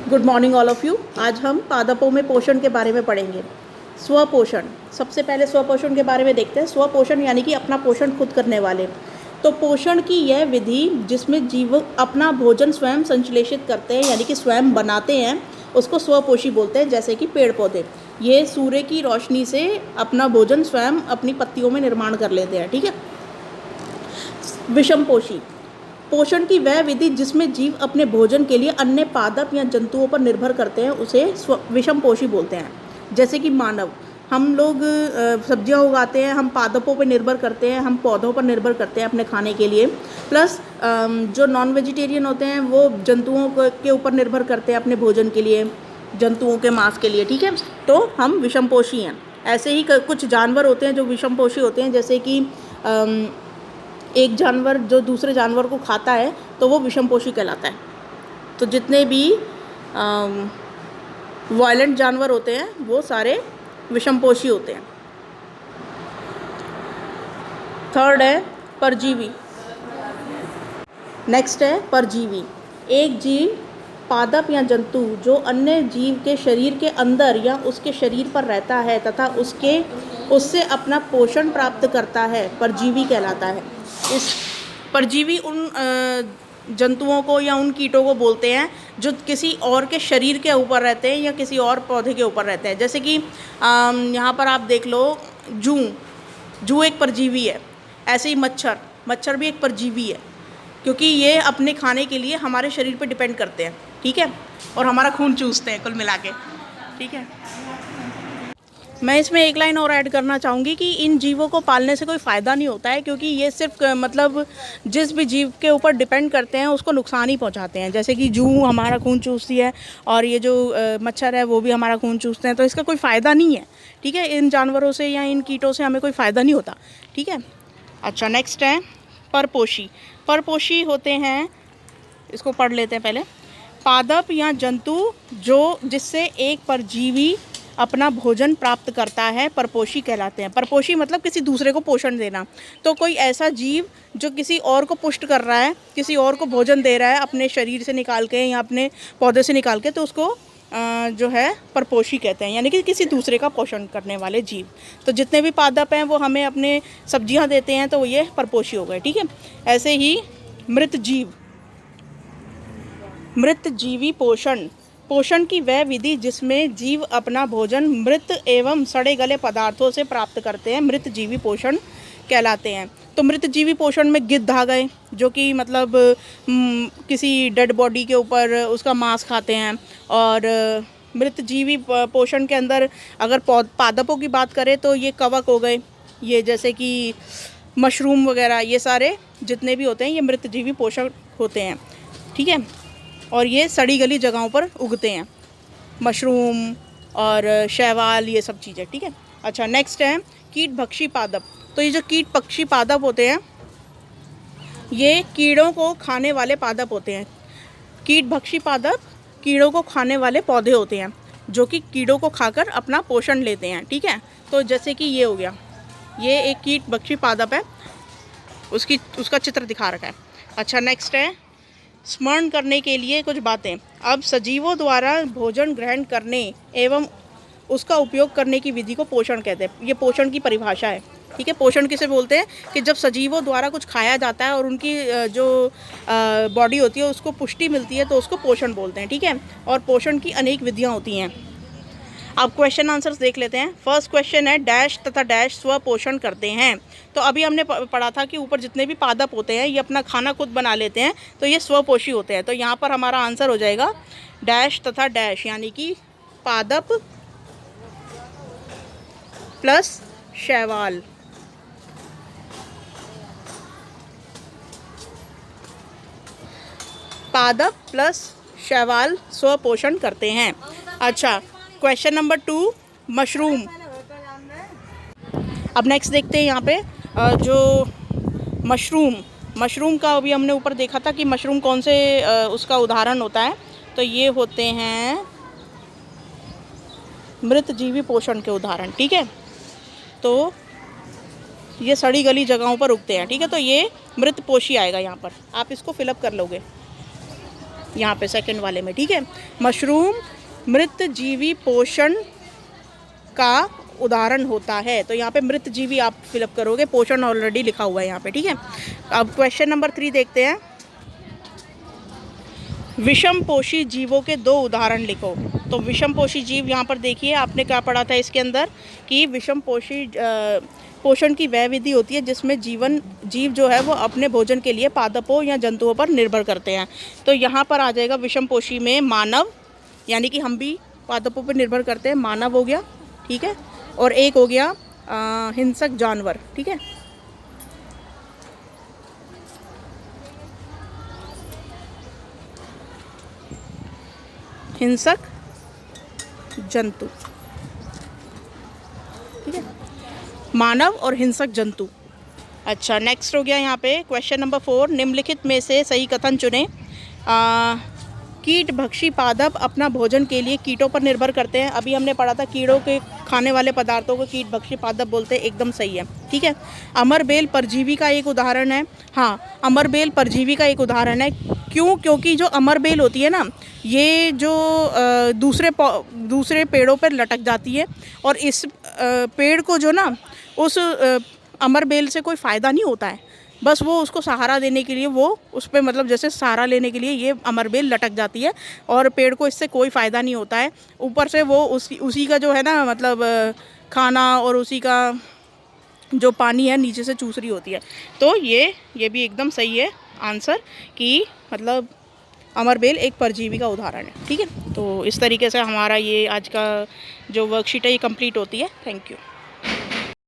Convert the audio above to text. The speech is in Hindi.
Good morning all of you. आज हम पादपों में पोषण के बारे में पढ़ेंगे। स्वपोषण, सबसे पहले स्वपोषण के बारे में देखते हैं। स्वपोषण यानी कि अपना पोषण खुद करने वाले। तो पोषण की यह विधि जिसमें जीव अपना भोजन स्वयं संश्लेषित करते हैं यानी कि स्वयं बनाते हैं, उसको स्वपोषी बोलते हैं। जैसे कि पेड़ पौधे, ये सूर्य की रोशनी से अपना भोजन स्वयं अपनी पत्तियों में निर्माण कर लेते हैं। ठीक है। विषमपोषी, पोषण की वह विधि जिसमें जीव अपने भोजन के लिए अन्य पादप या जंतुओं पर निर्भर करते हैं, उसे विषमपोषी बोलते हैं। जैसे कि मानव, हम लोग सब्जियां उगाते हैं, हम पादपों पर निर्भर करते हैं, हम पौधों पर निर्भर करते हैं अपने खाने के लिए। प्लस जो नॉन वेजिटेरियन होते हैं वो जंतुओं के ऊपर निर्भर करते हैं अपने भोजन के लिए, जंतुओं के मांस के लिए। ठीक है। तो हम विषमपोषी हैं। ऐसे ही कुछ जानवर होते हैं जो विषमपोषी होते हैं। जैसे कि एक जानवर जो दूसरे जानवर को खाता है तो वो विषमपोषी कहलाता है। तो जितने भी वायलेंट जानवर होते हैं वो सारे विषमपोषी होते हैं। थर्ड है परजीवी। नेक्स्ट है परजीवी। एक जीव, पादप या जंतु जो अन्य जीव के शरीर के अंदर या उसके शरीर पर रहता है तथा उससे अपना पोषण प्राप्त करता है, परजीवी कहलाता है। इस परजीवी उन जंतुओं को या उन कीटों को बोलते हैं जो किसी और के शरीर के ऊपर रहते हैं या किसी और पौधे के ऊपर रहते हैं। जैसे कि यहाँ पर आप देख लो, जूं एक परजीवी है। ऐसे ही मच्छर भी एक परजीवी है, क्योंकि ये अपने खाने के लिए हमारे शरीर पर डिपेंड करते हैं। ठीक है। और हमारा खून चूसते हैं कुल मिला के। ठीक है। मैं इसमें एक लाइन और ऐड करना चाहूँगी कि इन जीवों को पालने से कोई फ़ायदा नहीं होता है, क्योंकि ये सिर्फ मतलब जिस भी जीव के ऊपर डिपेंड करते हैं उसको नुकसान ही पहुँचाते हैं। जैसे कि जूं हमारा खून चूसती है और ये जो मच्छर है वो भी हमारा खून चूसते हैं, तो इसका कोई फ़ायदा नहीं है। ठीक है। इन जानवरों से या इन कीटों से हमें कोई फ़ायदा नहीं होता। ठीक है। अच्छा, नेक्स्ट है परपोषी। परपोषी होते हैं, इसको पढ़ लेते हैं पहले। पादप या जंतु जिससे एक परजीवी अपना भोजन प्राप्त करता है, परपोषी कहलाते हैं। परपोषी मतलब किसी दूसरे को पोषण देना। तो कोई ऐसा जीव जो किसी और को पुष्ट कर रहा है, किसी और को भोजन दे रहा है अपने शरीर से निकाल के या अपने पौधे से निकाल के, तो उसको जो है परपोषी कहते हैं, यानी कि किसी दूसरे का पोषण करने वाले जीव। तो जितने भी पादप हैं वो हमें अपने सब्जियां देते हैं, तो ये परपोषी हो गए। ठीक है। ऐसे ही मृत जीवी पोषण, पोषण की वह विधि जिसमें जीव अपना भोजन मृत एवं सड़े गले पदार्थों से प्राप्त करते हैं, मृत जीवी पोषण कहलाते हैं। तो मृत जीवी पोषण में गिद्ध आ गए, जो कि मतलब किसी डेड बॉडी के ऊपर उसका मांस खाते हैं। और मृत जीवी पोषण के अंदर अगर पादपों की बात करें तो ये कवक हो गए, ये जैसे कि मशरूम वगैरह, ये सारे जितने भी होते हैं ये मृत जीवी पोषण होते हैं। ठीक है। और ये सड़ी गली जगहों पर उगते हैं, मशरूम और शैवाल, ये सब चीज़ें। ठीक है। अच्छा, नेक्स्ट है कीट भक्षी पादप। तो ये जो कीट पक्षी पादप होते हैं ये कीड़ों को खाने वाले पादप होते हैं। कीट भक्षी पादप कीड़ों को खाने वाले पौधे होते हैं, जो कि कीड़ों को खाकर अपना पोषण लेते हैं। ठीक है। तो जैसे कि ये हो गया, ये एक कीट भक्षी पादप है, उसका चित्र दिखा रखा है। अच्छा, नेक्स्ट है स्मरण करने के लिए कुछ बातें। अब सजीवों द्वारा भोजन ग्रहण करने एवं उसका उपयोग करने की विधि को पोषण कहते हैं। ये पोषण की परिभाषा है। ठीक है। पोषण किसे बोलते हैं कि जब सजीवों द्वारा कुछ खाया जाता है और उनकी जो बॉडी होती है उसको पुष्टि मिलती है, तो उसको पोषण बोलते हैं। ठीक है। और पोषण की अनेक विधियाँ होती हैं। अब क्वेश्चन आंसर्स देख लेते हैं। फर्स्ट क्वेश्चन है डैश तथा डैश स्वपोषण करते हैं। तो अभी हमने पढ़ा था कि ऊपर जितने भी पादप होते हैं ये अपना खाना खुद बना लेते हैं, तो ये स्वपोषी होते हैं। तो यहाँ पर हमारा आंसर हो जाएगा डैश तथा डैश, यानी कि पादप प्लस शैवाल। पादप प्लस शैवाल स्वपोषण करते हैं। अच्छा, क्वेश्चन नंबर 2 मशरूम। अब नेक्स्ट देखते हैं यहाँ पे जो मशरूम का अभी हमने ऊपर देखा था कि मशरूम कौन से उसका उदाहरण होता है। तो ये होते हैं मृत जीवी पोषण के उदाहरण। ठीक है। तो ये सड़ी गली जगहों पर उगते हैं। ठीक है। तो ये मृत पोषी आएगा यहाँ पर, आप इसको फिलअप कर लोगे। यहाँ पे सेकंड वाले में, ठीक है। मशरूम मृत जीवी पोषण का उदाहरण होता है, तो यहाँ पे मृत जीवी आप फिलअप करोगे, पोषण ऑलरेडी लिखा हुआ है यहाँ पे, ठीक है। अब क्वेश्चन नंबर 3 देखते हैं। विषमपोषी जीवों के 2 उदाहरण लिखो। तो विषमपोषी जीव यहाँ पर देखिए, आपने क्या पढ़ा था इसके अंदर कि विषमपोषी पोषण की वह विधि होती है जिसमें जीव जो है वो अपने भोजन के लिए पादपों या जंतुओं पर निर्भर करते हैं। तो यहाँ पर आ जाएगा विषमपोषी में मानव, यानी कि हम भी पादपों पर निर्भर करते हैं, मानव हो गया, ठीक है। और एक हो गया हिंसक जानवर, ठीक है। हिंसक जंतु, ठीक है, मानव और हिंसक जंतु। अच्छा, नेक्स्ट हो गया यहाँ पे क्वेश्चन नंबर 4। निम्नलिखित में से सही कथन चुनें। कीट भक्षी पादप अपना भोजन के लिए कीटों पर निर्भर करते हैं। अभी हमने पढ़ा था कीड़ों के खाने वाले पदार्थों को कीट भक्षी पादप बोलते हैं, एकदम सही है, ठीक है। अमरबेल परजीवी का एक उदाहरण है। हाँ, अमरबेल परजीवी का एक उदाहरण है। क्यों? क्योंकि जो अमरबेल होती है ना, ये जो दूसरे पेड़ों पर लटक जाती है, और इस पेड़ को जो ना उस अमरबेल से कोई फ़ायदा नहीं होता है, बस वो उसको सहारा देने के लिए, वो उस पर मतलब जैसे सहारा लेने के लिए ये अमरबेल लटक जाती है, और पेड़ को इससे कोई फ़ायदा नहीं होता है। ऊपर से वो उसी का जो है ना मतलब खाना और उसी का जो पानी है नीचे से चूस रही होती है। तो ये भी एकदम सही है आंसर कि मतलब अमरबेल एक परजीवी का उदाहरण है, ठीक है। तो इस तरीके से हमारा ये आज का जो वर्कशीट है ये कंप्लीट होती है। Thank you.